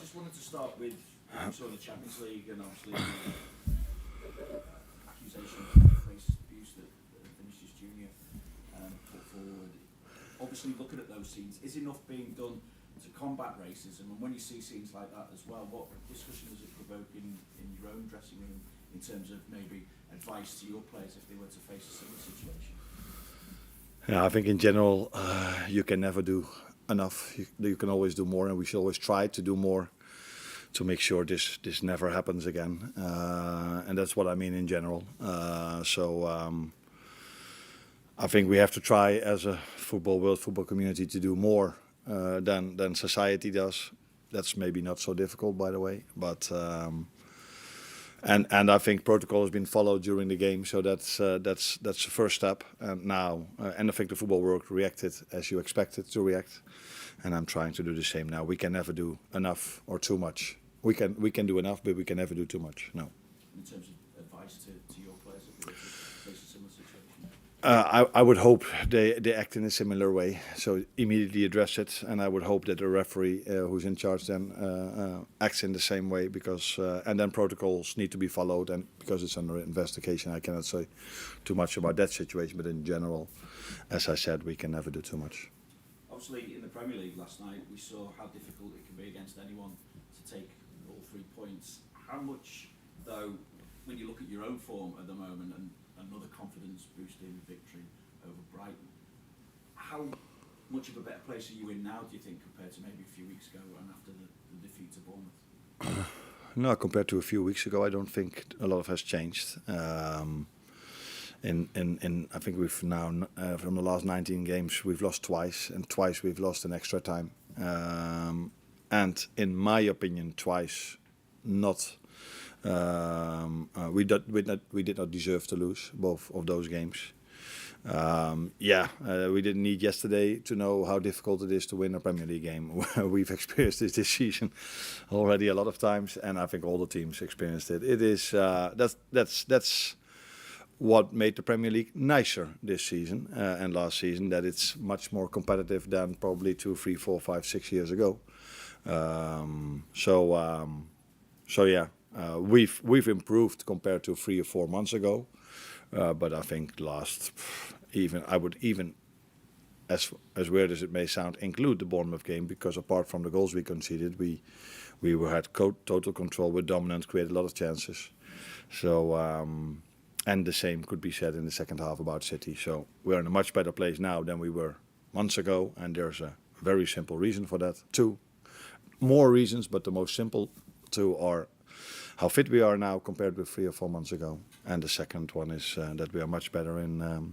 just wanted to start with sort of the Champions League and obviously accusations of racist abuse that Vinicius Junior put forward. Obviously, looking at those scenes, is enough being done to combat racism? And when you see scenes like that as well, what discussion does it provoke in your own dressing room in terms of maybe advice to your players if they were to face a similar situation? Yeah, I think in general, you can never do enough. You can always do more, and we should always try to do more to make sure this never happens again. And that's what I mean in general. I think we have to try as a world football community to do more than society does. That's maybe not so difficult, by the way, but. And I think protocol has been followed during the game, so that's the first step. And now, and I think the football world reacted as you expected to react, and I'm trying to do the same now. We can never do enough or too much. We can do enough, but we can never do too much. No. In terms of advice to your players if they were to face a similar situation. I would hope they act in a similar way, so immediately address it, and I would hope that the referee who's in charge then acts in the same way, because and then protocols need to be followed, and because it's under investigation I cannot say too much about that situation, but in general, as I said, we can never do too much. Obviously in the Premier League last night we saw how difficult it can be against anyone to take all 3 points. How much though, when you look at your own form at the moment and another confidence-boosting victory over Brighton, how much of a better place are you in now, do you think, compared to maybe a few weeks ago and after the defeat to Bournemouth? No, compared to a few weeks ago, I don't think a lot has changed. I think we've now, from the last 19 games, we've lost twice, and twice we've lost in extra time. And in my opinion, twice not. We did not deserve to lose both of those games. We didn't need yesterday to know how difficult it is to win a Premier League game. We've experienced this season already a lot of times, and I think all the teams experienced it. It is that's what made the Premier League nicer this season and last season. That it's much more competitive than probably 2, 3, 4, 5, 6 years ago. We've improved compared to 3 or 4 months ago, but I think I would even, as weird as it may sound, include the Bournemouth game, because apart from the goals we conceded, we had total control, were dominant, created a lot of chances. So and the same could be said in the second half about City. So we're in a much better place now than we were months ago, and there's a very simple reason for that. 2 more reasons, but the most simple 2 are how fit we are now compared with 3 or 4 months ago, and the second one is that we are much better in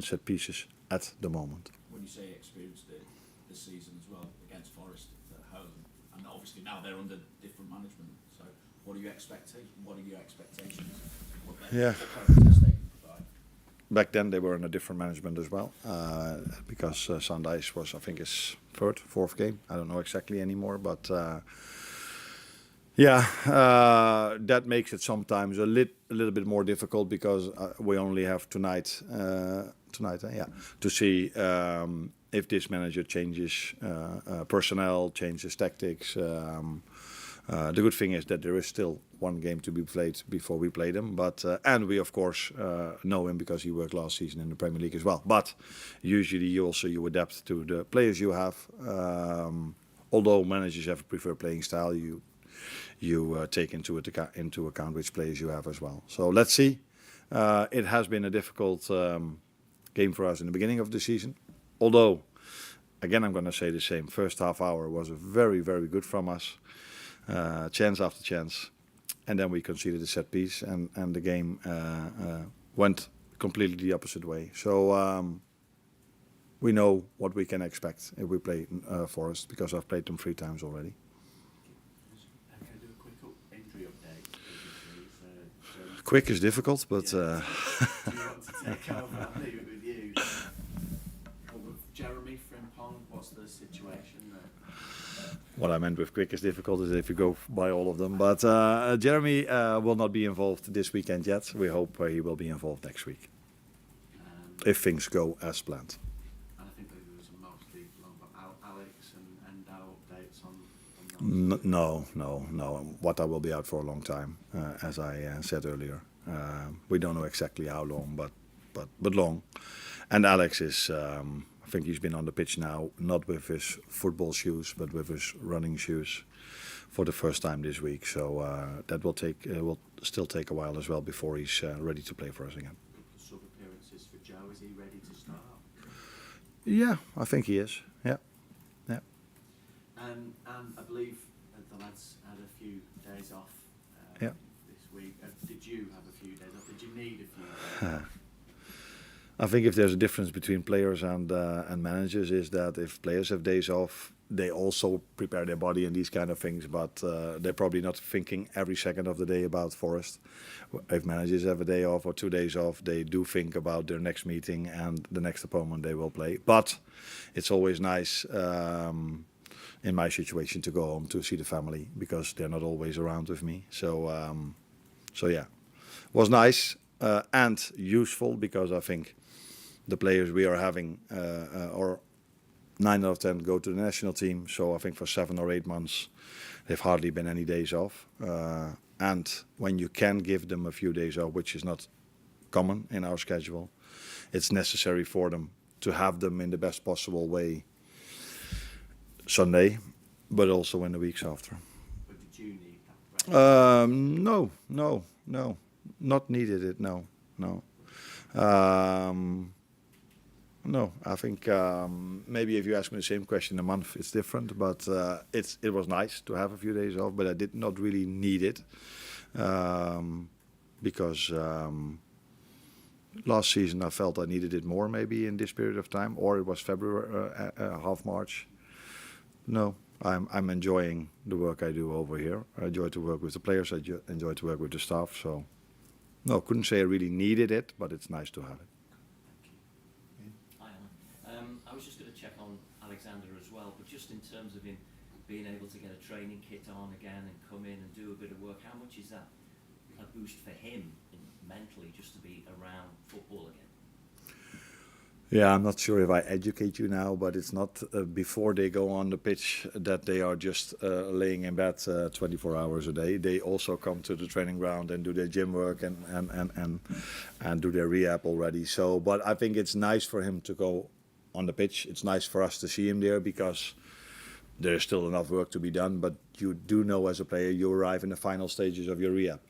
set pieces at the moment. When you say experienced it this season as well against Forest at home, and obviously now they're under different management. So what are your expectations? What kind of test they can provide? Back then they were in a different management as well, because Sandijs was, I think, his 3rd, 4th game. I don't know exactly anymore, but. That makes it sometimes a little bit more difficult, because we only have tonight to see if this manager changes personnel, changes tactics. The good thing is that there is still 1 game to be played before we play them, but and we of course know him because he worked last season in the Premier League as well. But usually you adapt to the players you have. Although managers have a preferred playing style, you take into account which players you have as well. So let's see. It has been a difficult game for us in the beginning of the season. Although, again, I'm going to say the same. First half hour was very, very good from us. Chance after chance. And then we conceded a set piece, and the game went completely the opposite way. So we know what we can expect if we play Forest, because I've played them 3 times already. Quick is difficult, but. Do you want to take over? I'll leave it with you. With Jeremy Frimpong, what's the situation there? What I meant with quick is difficult is if you go by all of them. But Jeremy will not be involved this weekend yet. We hope he will be involved next week, if things go as planned. And I think there was mostly Alex and our updates on No. What I will be out for a long time, as I said earlier. We don't know exactly how long, but long. And Alex is, I think he's been on the pitch now, not with his football shoes, but with his running shoes for the first time this week. So that will still take a while as well before he's ready to play for us again. Sub appearances for Joe, is he ready to start? Yeah, I think he is. Yeah. And I believe the lads had a few days off Yeah. this week. Did you have a few days off? Did you need a few days off? I think if there's a difference between players and managers is that if players have days off, they also prepare their body and these kind of things, but they're probably not thinking every second of the day about Forest. If managers have a day off or 2 days off, they do think about their next meeting and the next opponent they will play. But it's always nice in my situation to go home to see the family because they're not always around with me. So yeah, was nice and useful because I think the players we are having or 9 out of 10 go to the national team. So I think for 7 or 8 months, they've hardly been any days off. And when you can give them a few days off, which is not common in our schedule, it's necessary for them to have them in the best possible way Sunday, but also in the weeks after. But did you need that? No, not needed it. No. No, I think maybe if you ask me the same question a month, it's different. But it was nice to have a few days off, but I did not really need it because last season I felt I needed it more, maybe in this period of time, or it was February, half March. No, I'm enjoying the work I do over here. I enjoy to work with the players. I enjoy to work with the staff. So, no, couldn't say I really needed it, but it's nice to have it. Hi, Alan. I was just going to check on Alexander as well, but just in terms of him being able to get a training kit on again and come in and do a bit of work, how much is that a boost for him mentally just to be around football again? Yeah, I'm not sure if I educate you now, but it's not before they go on the pitch that they are just laying in bed 24 hours a day. They also come to the training ground and do their gym work and do their rehab already. So, but I think it's nice for him to go on the pitch. It's nice for us to see him there because there's still enough work to be done. But you do know as a player you arrive in the final stages of your rehab,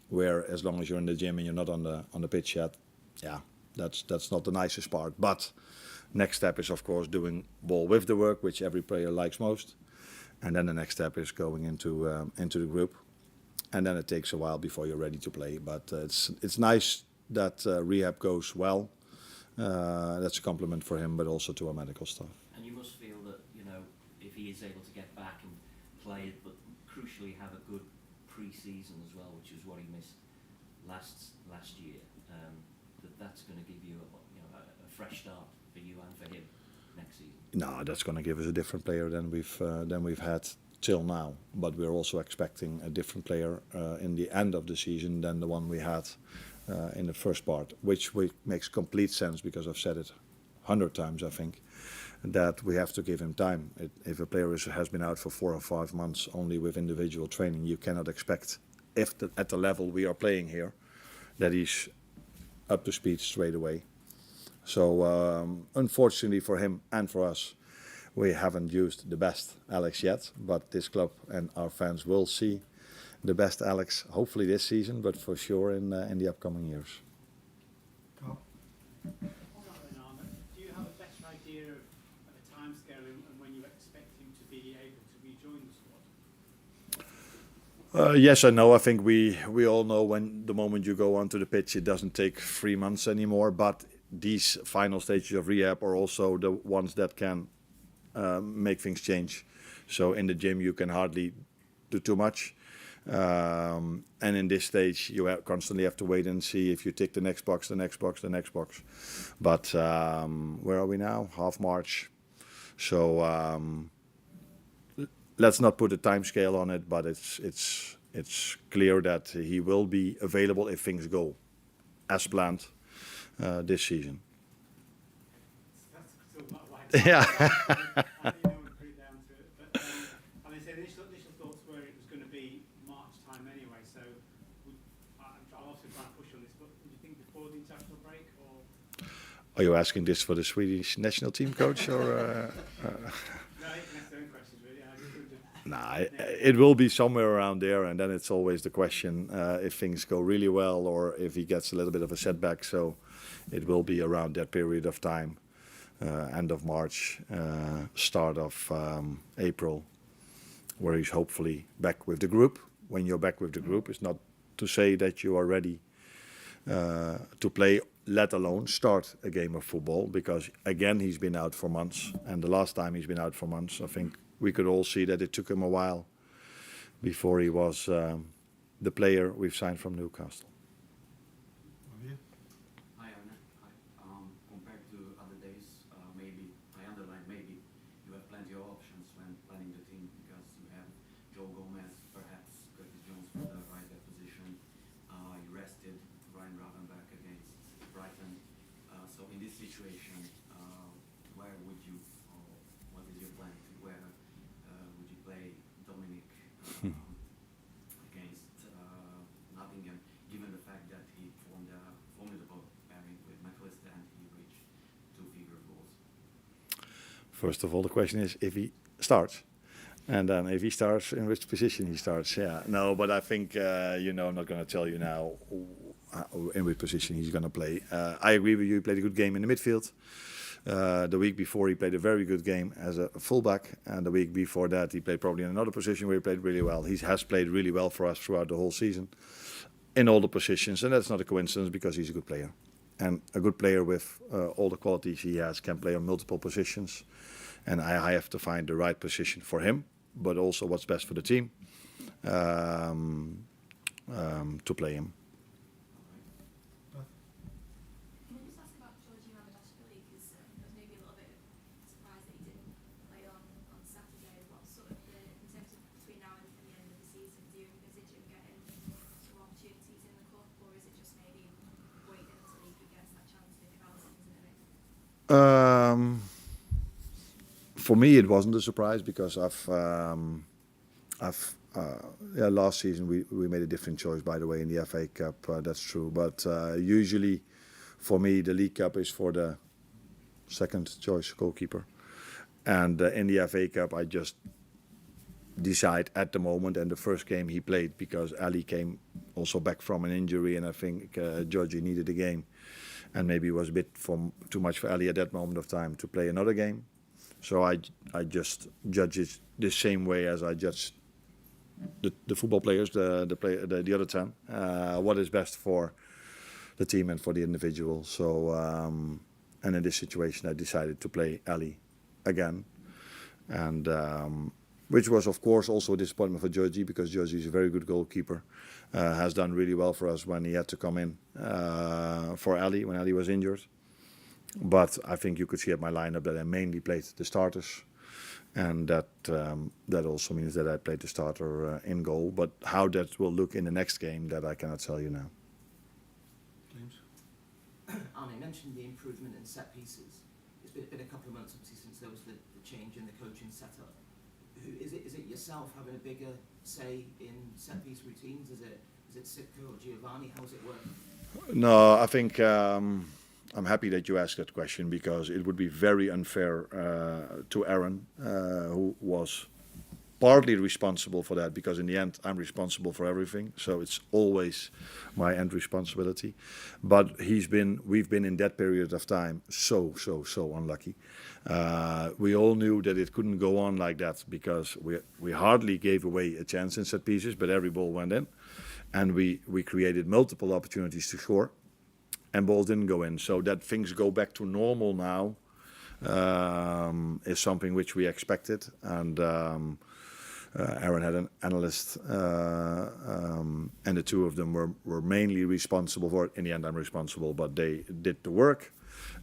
where as long as you're in the gym and you're not on the pitch yet, yeah. That's not the nicest part. But next step is, of course, doing ball with the work, which every player likes most. And then the next step is going into the group. And then it takes a while before you're ready to play. But it's nice that rehab goes well. That's a compliment for him, but also to our medical staff. And you must feel that, if he is able to get back and play, but crucially have a good pre-season as well, which is what he missed last year. That's going to give you a fresh start for you and for him next season. No, that's going to give us a different player than we've had till now. But we're also expecting a different player in the end of the season than the one we had in the first part, which makes complete sense because I've said it 100 times, I think, that we have to give him time. If a player has been out for 4 or 5 months only with individual training, you cannot expect, at the level we are playing here, that he's up to speed straight away. So unfortunately for him and for us, we haven't used the best Alex yet, but this club and our fans will see the best Alex hopefully this season, but for sure in the upcoming years. On that then, Arne, do you have a better idea of a timescale and when you expect him to be able to rejoin the squad? Yes and no. I think we all know when the moment you go onto the pitch, it doesn't take 3 months anymore. But these final stages of rehab are also the ones that can make things change. So in the gym, you can hardly do too much. And in this stage, you constantly have to wait and see if you tick the next box, the next box, the next box. But where are we now? Half March. So let's not put a time scale on it, but it's clear that he will be available if things go as planned this season. That's still not right. Yeah. I think no one put it down to it. But and they say the initial before the international break, or? Are you asking this for the Swedish national team coach or? No, you can ask their own questions, really. I just wondered. Nah, it will be somewhere around there, and then it's always the question if things go really well or if he gets a little bit of a setback. So it will be around that period of time, end of March, start of April, where he's hopefully back with the group. When you're back with the group, it's not to say that you are ready to play, let alone start a game of football, because again he's been out for months, and the last time he's been out for months, I think we could all see that it took him a while before he was the player we've signed from Newcastle. Hi, Arne. Hi. Compared to other days, maybe, I underline maybe, you have plenty of options when planning the team, because you have Joe Gomez, perhaps Curtis Jones for the right back position. You rested Ryan Gravenberch against Brighton. So in this situation, where would you, or what is your plan? Where would you play Dominic against Nottingham, given the fact that he formed a formidable pairing with McAllister and he reached 2 figure goals? First of all, the question is if he starts. And then if he starts, in which position he starts. Yeah, no, but I think, I'm not going to tell you now in which position he's going to play. I agree with you, he played a good game in the midfield. The week before he played a very good game as a fullback, and the week before that he played probably in another position where he played really well. He has played really well for us throughout the whole season in all the positions, and that's not a coincidence because he's a good player. And a good player with all the qualities he has can play on multiple positions. And I have to find the right position for him, but also what's best for the team to play him. Can I just ask about Georgie Ramadashvili, because I was maybe a little bit surprised that he didn't play on Saturday. What sort of in terms of between now and the end of the season, do you envisage him getting more opportunities in the club, or is it just maybe waiting until he gets that chance to develop into the next? For me, it wasn't a surprise because last season we made a different choice, by the way, in the FA Cup. That's true, but usually, for me, the League Cup is for the second choice goalkeeper, and in the FA Cup, I just decide at the moment. And the first game he played because Ali came also back from an injury, and I think Georgie needed a game, and maybe it was a bit too much for Ali at that moment of time to play another game. So I just judge it the same way as I judge the football players, the other 10. What is best for the team and for the individual. So and in this situation, I decided to play Ali again, and which was of course also a disappointment for Georgie, because Georgie is a very good goalkeeper, has done really well for us when he had to come in for Ali when Ali was injured. But I think you could see at my lineup that I mainly played the starters, and that also means that I played the starter in goal. But how that will look in the next game, that I cannot tell you now. James? Arne, you mentioned the improvement in set pieces. It's been a couple of months obviously since there was the change in the coaching setup. Is it yourself having a bigger say in set piece routines? Is it Sipka or Giovanni? How's it work? No, I think I'm happy that you asked that question, because it would be very unfair to Aaron, who was partly responsible for that, because in the end I'm responsible for everything, so it's always my end responsibility. But we've been in that period of time so unlucky. We all knew that it couldn't go on like that, because we hardly gave away a chance in set pieces, but every ball went in, and we created multiple opportunities to score, and balls didn't go in. So that things go back to normal now is something which we expected. And Aaron had an analyst, and the two of them were mainly responsible for it. In the end, I'm responsible, but they did the work,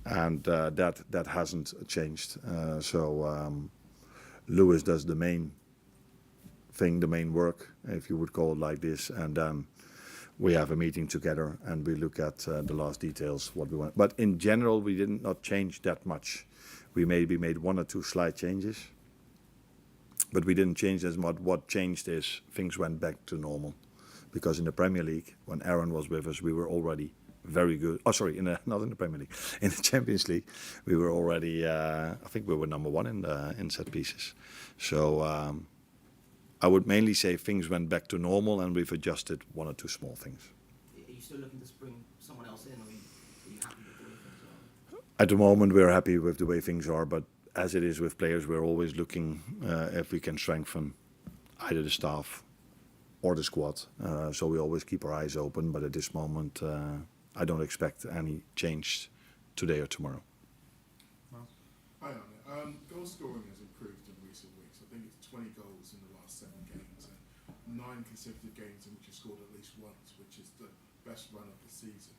and that hasn't changed. So Lewis does the main thing, the main work, if you would call it like this, and then we have a meeting together and we look at the last details, what we want. But in general, we did not change that much. We maybe made one or two slight changes, but we didn't change as much. What changed is things went back to normal. Because in the Premier League, when Aaron was with us, we were already very good. Oh, sorry, not in the Premier League, in the Champions League, we were already. I think we were number one in set pieces. So I would mainly say things went back to normal, and we've adjusted one or two small things. Are you still looking to bring someone else in, or are you happy with the way things are? At the moment, we're happy with the way things are, but as it is with players, we're always looking if we can strengthen either the staff or the squad. So we always keep our eyes open, but at this moment, I don't expect any change today or tomorrow. Hi, Arne. Goal scoring has improved in recent weeks. I think it's 20 goals in the last 7 games and 9 consecutive games in which you scored at least once, which is the best run of the season.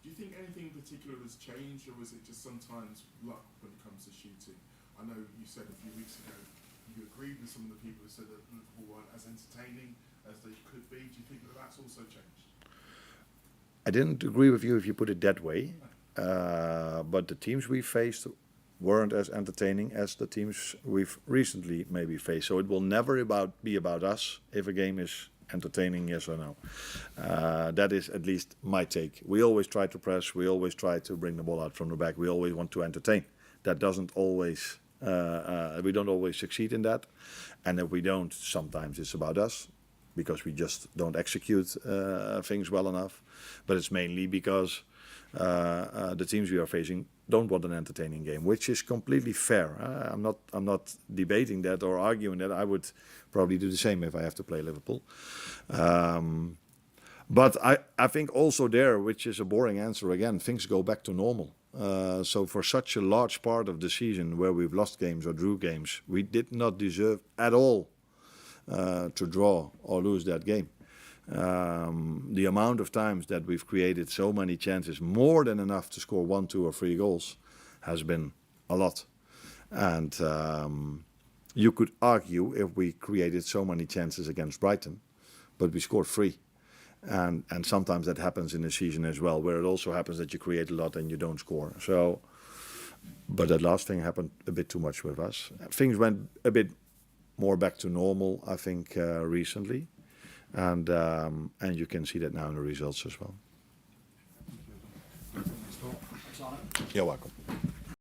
Do you think anything in particular has changed, or is it just sometimes luck when it comes to shooting? I know you said a few weeks ago you agreed with some of the people who said that Liverpool weren't as entertaining as they could be. Do you think that that's also changed? I didn't agree with you if you put it that way, but the teams we faced weren't as entertaining as the teams we've recently maybe faced. So it will never be about us if a game is entertaining, yes or no. That is at least my take. We always try to press, we always try to bring the ball out from the back, we always want to entertain. That doesn't always, we don't always succeed in that. And if we don't, sometimes it's about us, because we just don't execute things well enough. But it's mainly because the teams we are facing don't want an entertaining game, which is completely fair. I'm not debating that or arguing that. I would probably do the same if I have to play Liverpool. But I think also there, which is a boring answer again, things go back to normal. So for such a large part of the season where we've lost games or drew games, we did not deserve at all to draw or lose that game. The amount of times that we've created so many chances, more than enough to score 1, 2 or 3 goals, has been a lot. And you could argue if we created so many chances against Brighton, but we scored 3. And sometimes that happens in a season as well, where it also happens that you create a lot and you don't score. So, but that last thing happened a bit too much with us. Things went a bit more back to normal, I think, recently. And you can see that now in the results as well. Thanks, Arne. You're welcome.